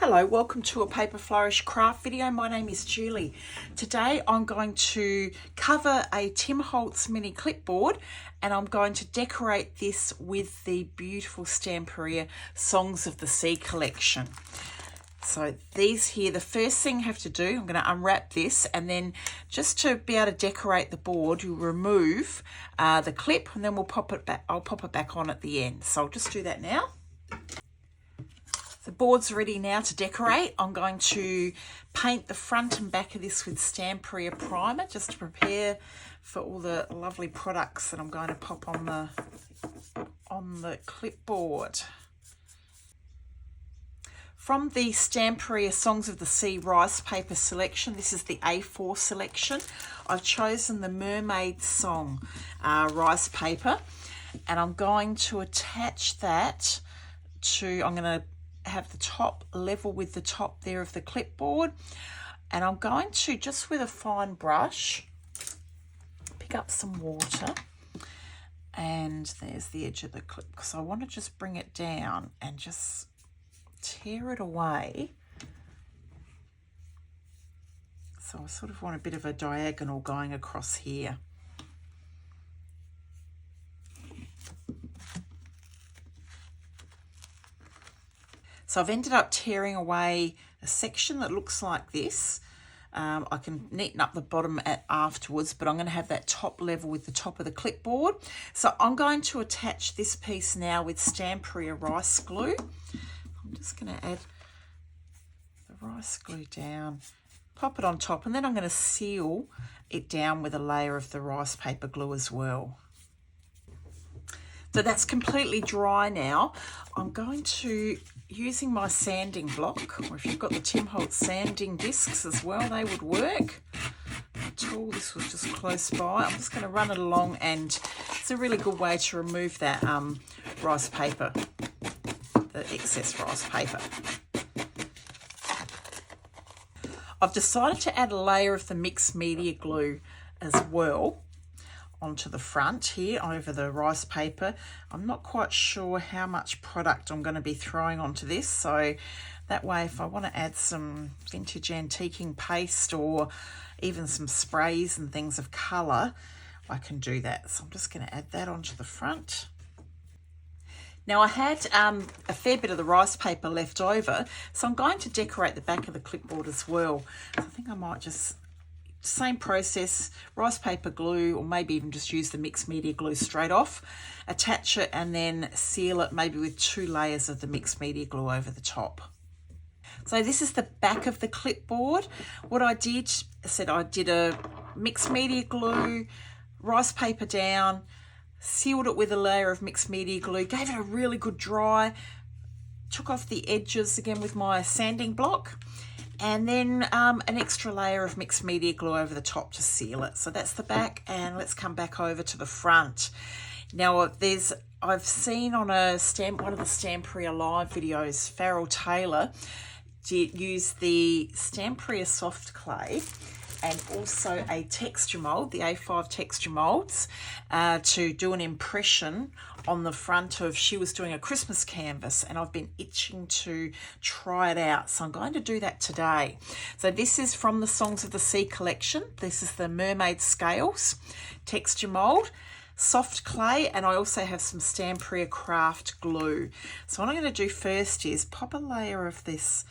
Hello, welcome to a Paper Flourish craft video. My name is Julie. Today I'm going to cover a Tim Holtz Mini Clipboard and I'm going to decorate this with the beautiful Stamperia Songs of the Sea collection. So these here, the first thing you have to do, I'm going to unwrap this, and then just to be able to decorate the board, you remove the clip and then we'll pop it back. I'll pop it back on at the end. So I'll just do that now. The board's ready now to decorate. I'm going to paint the front and back of this with Stamperia Primer just to prepare for all the lovely products that I'm going to pop on the clipboard. From the Stamperia Songs of the Sea rice paper selection, this is the A4 selection. I've chosen the Mermaid song rice paper, and I'm going to attach that to, I'm going to have the top level with the top there of the clipboard, and I'm going to, just with a fine brush, pick up some water, and there's the edge of the clip, because I want to just bring it down and just tear it away. So I sort of want a bit of a diagonal going across here. So I've ended up tearing away a section that looks like this. I can neaten up the bottom afterwards, but I'm going to have that top level with the top of the clipboard. So I'm going to attach this piece now with Stamperia rice glue. I'm just going to add the rice glue down, pop it on top, and then I'm going to seal it down with a layer of the rice paper glue as well. So that's completely dry now. I'm going to, using my sanding block, or if you've got the Tim Holtz sanding discs as well, they would work. The tool, this was just close by. I'm just going to run it along, and it's a really good way to remove that rice paper, the excess rice paper. I've decided to add a layer of the mixed media glue as well onto the front here over the rice paper. I'm not quite sure how much product I'm going to be throwing onto this, so that way if I want to add some vintage antiquing paste or even some sprays and things of colour, I can do that. So I'm just going to add that onto the front. Now I had a fair bit of the rice paper left over, so I'm going to decorate the back of the clipboard as well. So I think I might just, same process, rice paper glue, or maybe even just use the mixed media glue straight off, attach it and then seal it maybe with 2 layers of the mixed media glue over the top. So this is the back of the clipboard. What I did, I did a mixed media glue, rice paper down, sealed it with a layer of mixed media glue, gave it a really good dry, took off the edges again with my sanding block, and then an extra layer of mixed media glue over the top to seal it. So that's the back, and let's come back over to the front. Now I've seen on one of the Stamperia live videos, Farrell Taylor use the Stamperia soft clay and also a texture mould, the A5 texture moulds, to do an impression on the front of, she was doing a Christmas canvas, and I've been itching to try it out. So I'm going to do that today. So this is from the Songs of the Sea collection. This is the Mermaid scales, texture mould, soft clay, and I also have some Stamperia craft glue. So what I'm going to do first is pop a layer of this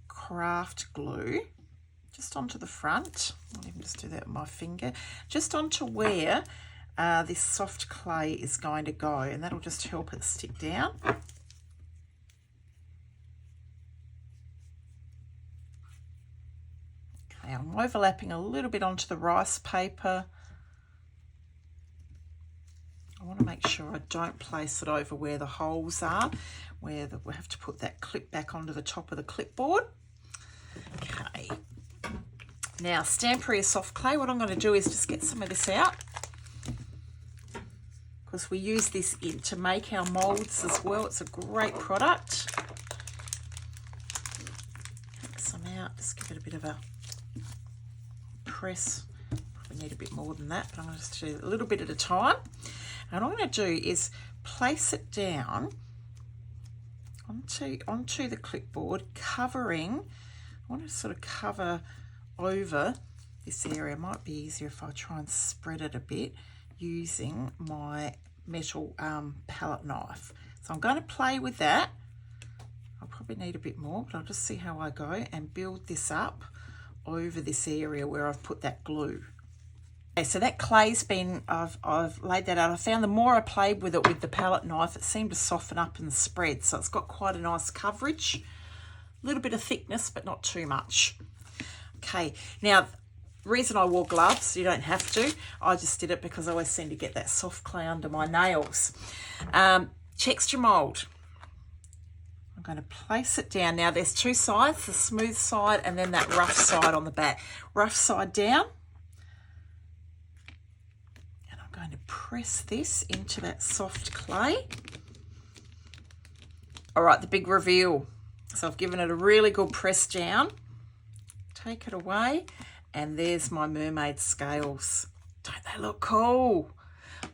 craft glue just onto the front. I'll even just do that with my finger, just onto where this soft clay is going to go, and that'll just help it stick down. Okay, I'm overlapping a little bit onto the rice paper. I want to make sure I don't place it over where the holes are, where we have to put that clip back onto the top of the clipboard. Okay. Now, Stamperia soft clay, what I'm going to do is just get some of this out, because we use this to make our moulds as well. It's a great product. Take some out, just give it a bit of a press. Probably need a bit more than that, but I'm going to just do a little bit at a time. And what I'm going to do is place it down onto the clipboard, covering. I want to sort of cover over this area. It might be easier if I try and spread it a bit using my metal palette knife. So I'm going to play with that. I'll probably need a bit more, but I'll just see how I go and build this up over this area where I've put that glue. Okay, so that clay's been, I've laid that out. I found the more I played with it with the palette knife, it seemed to soften up and spread. So it's got quite a nice coverage, a little bit of thickness, but not too much. Okay, now the reason I wore gloves, you don't have to. I just did it because I always seem to get that soft clay under my nails. Texture mould. I'm going to place it down. Now there's two sides, the smooth side and then that rough side on the back. Rough side down. And I'm going to press this into that soft clay. All right, the big reveal. So I've given it a really good press down. Take it away. And there's my mermaid scales. Don't they look cool?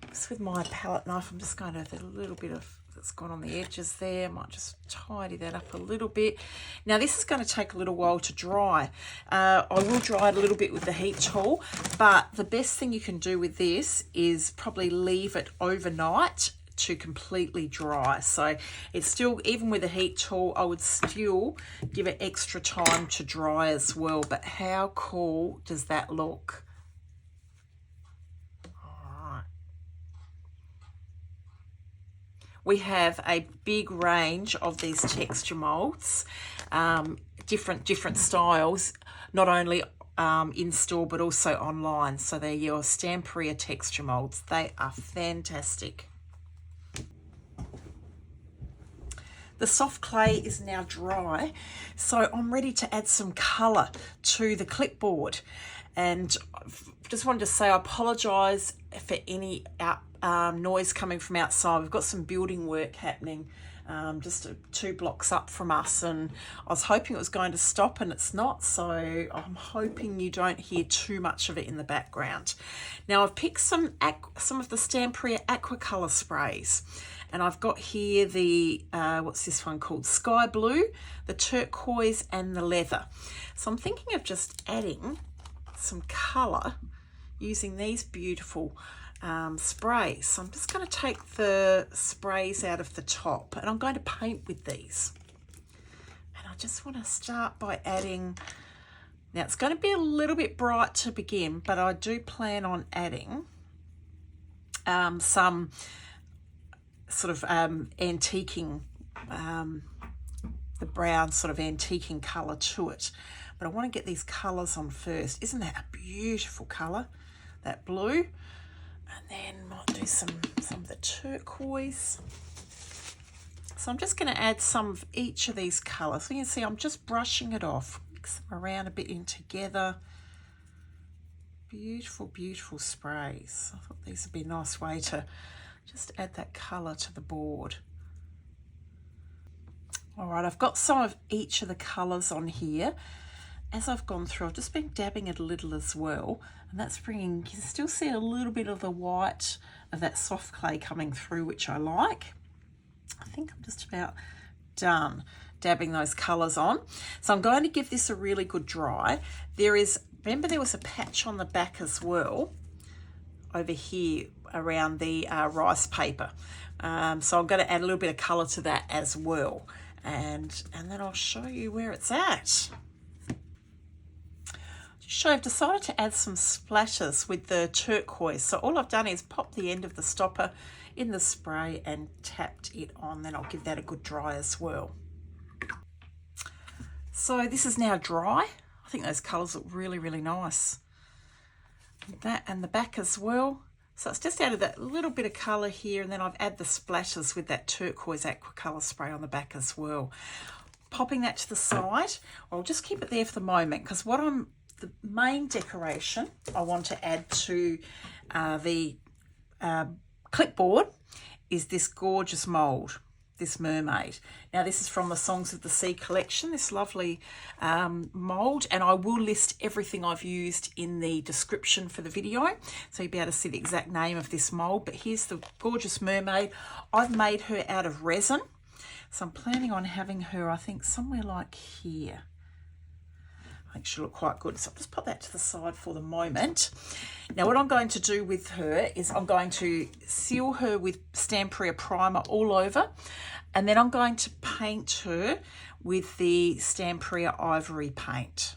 Just with my palette knife, I'm just going to have a little bit of that's gone on the edges there. Might just tidy that up a little bit. Now this is going to take a little while to dry. I will dry it a little bit with the heat tool, but the best thing you can do with this is probably leave it overnight to completely dry. So it's still, even with a heat tool, I would still give it extra time to dry as well. But how cool does that look? We have a big range of these texture molds, different styles, not only in store but also online. So they're your Stamperia texture molds. They are fantastic. The soft clay is now dry, so I'm ready to add some colour to the clipboard. And just wanted to say I apologise for any noise coming from outside. We've got some building work happening just 2 blocks up from us, and I was hoping it was going to stop and it's not, so I'm hoping you don't hear too much of it in the background. Now I've picked some of the Stamperia Aqua colour sprays, and I've got here the what's this one called, Sky Blue, the Turquoise and the Leather. So I'm thinking of just adding some colour using these beautiful sprays. So I'm just going to take the sprays out of the top and I'm going to paint with these. And I just want to start by adding, now it's going to be a little bit bright to begin, but I do plan on adding some sort of antiquing, the brown sort of antiquing colour to it. But I want to get these colours on first. Isn't that a beautiful colour? That blue. And then might do some of the turquoise. So I'm just going to add some of each of these colours. So you can see I'm just brushing it off. Mix them around a bit in together. Beautiful, beautiful sprays. I thought these would be a nice way to just add that colour to the board. All right, I've got some of each of the colours on here. As I've gone through, I've just been dabbing it a little as well, and that's bringing, you can still see a little bit of the white of that soft clay coming through, which I like. I think I'm just about done dabbing those colours on. So I'm going to give this a really good dry. Remember there was a patch on the back as well, over here around the rice paper. So I'm going to add a little bit of colour to that as well. And then I'll show you where it's at. I've decided to add some splatters with the turquoise. So all I've done is pop the end of the stopper in the spray and tapped it on. Then I'll give that a good dry as well. So this is now dry. I think those colours look really, really nice. That and the back as well. So it's just added that little bit of colour here, and then I've added the splatters with that turquoise aqua colour spray on the back as well. Popping that to the side. I'll just keep it there for the moment, because the main decoration I want to add to the clipboard is this gorgeous mould, this mermaid. Now this is from the Songs of the Sea collection, this lovely mould, and I will list everything I've used in the description for the video, so you'll be able to see the exact name of this mould. But here's the gorgeous mermaid. I've made her out of resin. So I'm planning on having her, I think, somewhere like here. I think she'll look quite good. So I'll just put that to the side for the moment. Now what I'm going to do with her is I'm going to seal her with Stamperia Primer all over, and then I'm going to paint her with the Stamperia Ivory paint.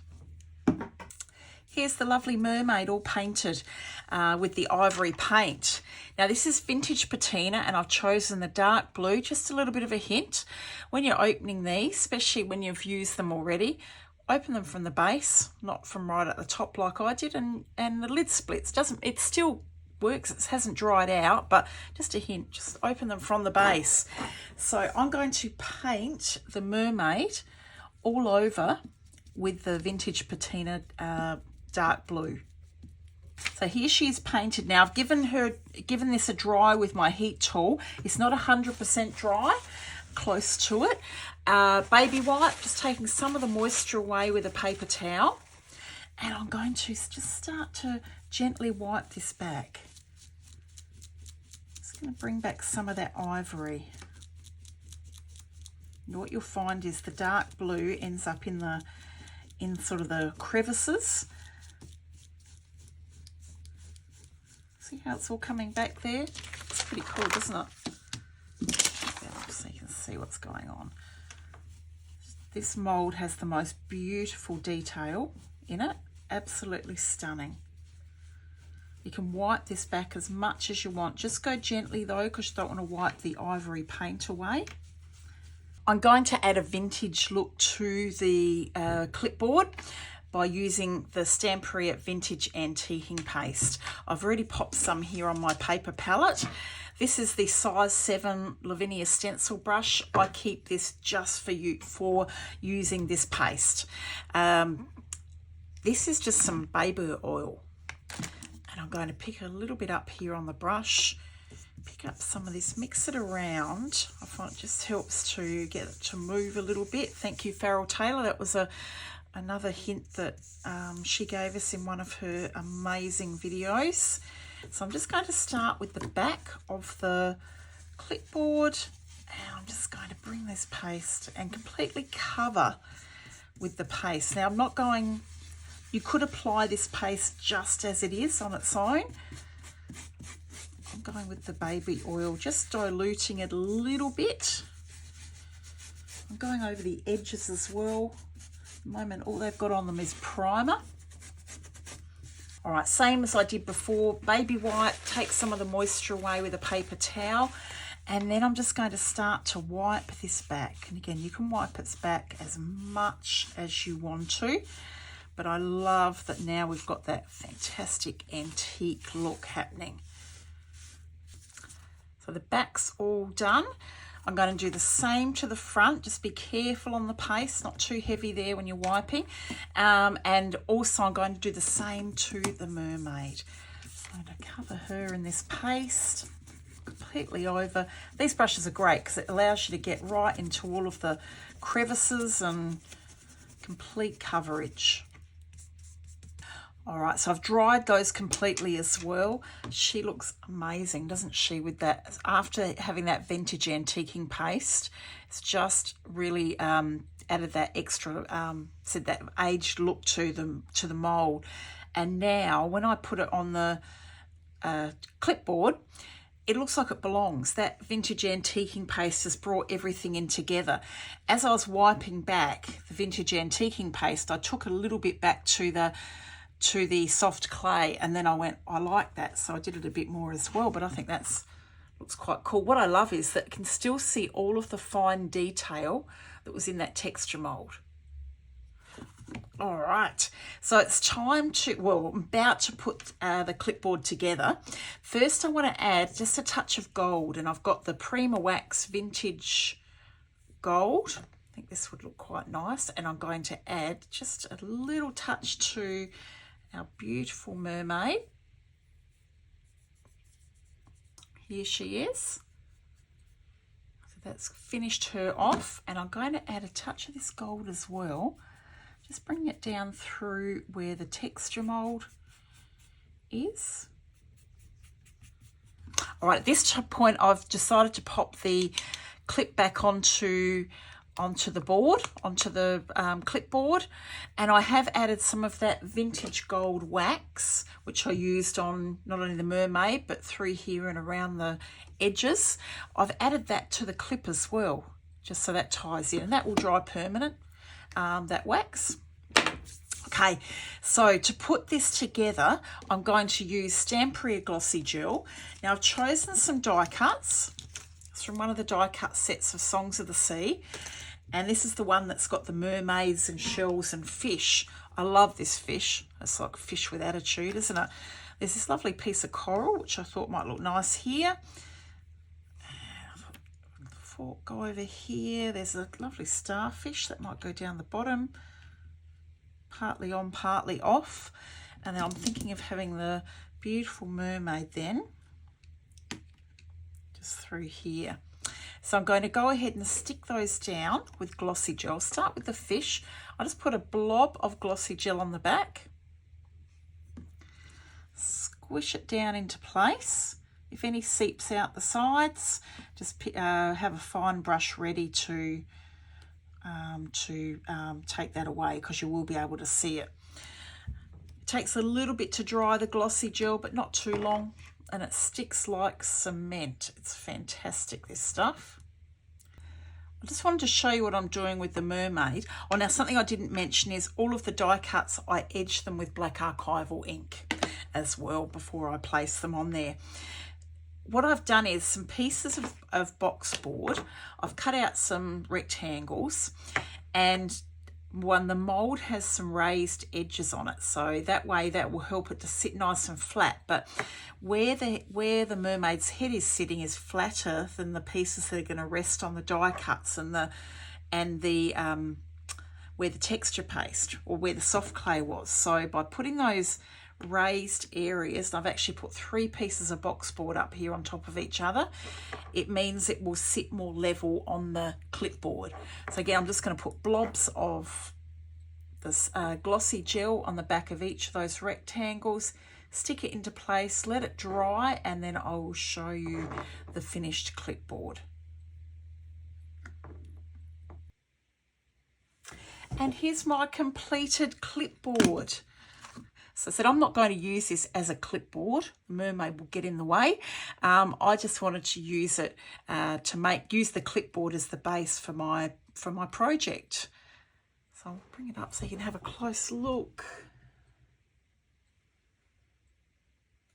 Here's the lovely mermaid all painted with the ivory paint. Now this is vintage patina, and I've chosen the dark blue, just a little bit of a hint. When you're opening these, especially when you've used them already, open them from the base, not from right at the top like I did, and the lid splits. It still works, it hasn't dried out, but just a hint, just open them from the base. So I'm going to paint the mermaid all over with the vintage patina dark blue. So here she is painted now. I've given this a dry with my heat tool. It's not 100% dry, close to it. Baby wipe, just taking some of the moisture away with a paper towel. And I'm going to just start to gently wipe this back. Just going to bring back some of that ivory. And what you'll find is the dark blue ends up in sort of the crevices. See how it's all coming back there? It's pretty cool, isn't it? So you can see what's going on. This mould has the most beautiful detail in it. Absolutely stunning. You can wipe this back as much as you want. Just go gently though, because you don't want to wipe the ivory paint away. I'm going to add a vintage look to the clipboard by using the Stamperia Vintage Antiquing Paste. I've already popped some here on my paper palette. This is the size 7 Lavinia stencil brush. I keep this just for using this paste. This is just some baby oil. And I'm going to pick a little bit up here on the brush, pick up some of this, mix it around. I find it just helps to get it to move a little bit. Thank you, Farrell Taylor. That was another hint that she gave us in one of her amazing videos. So I'm just going to start with the back of the clipboard, and I'm just going to bring this paste and completely cover with the paste. Now I'm not going, you could apply this paste just as it is on its own. I'm going with the baby oil, just diluting it a little bit. I'm going over the edges as well. At the moment all they've got on them is primer. All right, same as I did before, baby wipe, take some of the moisture away with a paper towel, and then I'm just going to start to wipe this back. And again, you can wipe its back as much as you want to, but I love that now we've got that fantastic antique look happening. So the back's all done. I'm going to do the same to the front. Just be careful on the paste, not too heavy there when you're wiping. And also I'm going to do the same to the mermaid. I'm going to cover her in this paste completely over. These brushes are great because it allows you to get right into all of the crevices and complete coverage. All right, so I've dried those completely as well. She looks amazing, doesn't she, with that? After having that vintage antiquing paste, it's just really added that extra, said that aged look to the mould. And now when I put it on the clipboard, it looks like it belongs. That vintage antiquing paste has brought everything in together. As I was wiping back the vintage antiquing paste, I took a little bit back to the soft clay, and then I went, I like that, so I did it a bit more as well. But I think looks quite cool. What I love is that you can still see all of the fine detail that was in that texture mold. All right, so it's time to, well, I'm about to put the clipboard together. First I want to add just a touch of gold, and I've got the Prima Wax Vintage Gold. I think this would look quite nice, and I'm going to add just a little touch to our beautiful mermaid. Here she is. So that's finished her off, and I'm going to add a touch of this gold as well. Just bring it down through where the texture mold is. All right, at this point I've decided to pop the clip back onto the board, onto the clipboard, and I have added some of that vintage gold wax, which I used on not only the Mermaid but through here and around the edges. I've added that to the clip as well, just so that ties in, and that will dry permanent, that wax. Okay, so to put this together, I'm going to use Stamperia Glossy Gel. Now I've chosen some die cuts. It's from one of the die cut sets of Songs of the Sea. And this is the one that's got the mermaids and shells and fish. I love this fish. It's like fish with attitude, isn't it? There's this lovely piece of coral, which I thought might look nice here. And the fork go over here. There's a lovely starfish that might go down the bottom. Partly on, partly off. And then I'm thinking of having the beautiful mermaid then. Just through here. So I'm going to go ahead and stick those down with Glossy Gel. Start with the fish. I just put a blob of Glossy Gel on the back. Squish it down into place. If any seeps out the sides, just have a fine brush ready to take that away, because you will be able to see it. It takes a little bit to dry the Glossy Gel, but not too long. And it sticks like cement. It's fantastic, this stuff. I just wanted to show you what I'm doing with the Mermaid. Oh, now something I didn't mention is all of the die cuts, I edged them with black Archival ink as well before I place them on there. What I've done is some pieces of box board. I've cut out some rectangles, and the mould has some raised edges on it, so that way that will help it to sit nice and flat. But where the mermaid's head is sitting is flatter than the pieces that are going to rest on the die cuts and where the texture paste or where the soft clay was. So by putting those raised areas, and I've actually put 3 pieces of box board up here on top of each other, it means it will sit more level on the clipboard. So again, I'm just going to put blobs of this Glossy Gel on the back of each of those rectangles, stick it into place, let it dry, and then I will show you the finished clipboard. And here's my completed clipboard. So I said I'm not going to use this as a clipboard. The Mermaid will get in the way. I just wanted to use it use the clipboard as the base for my project. So I'll bring it up so you can have a close look.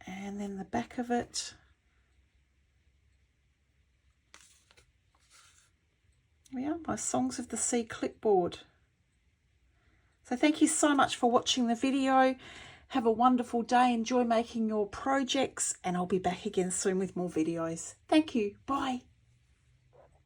And then the back of it. There we are, my Songs of the Sea clipboard. So thank you so much for watching the video. Have a wonderful day. Enjoy making your projects, and I'll be back again soon with more videos. Thank you. Bye.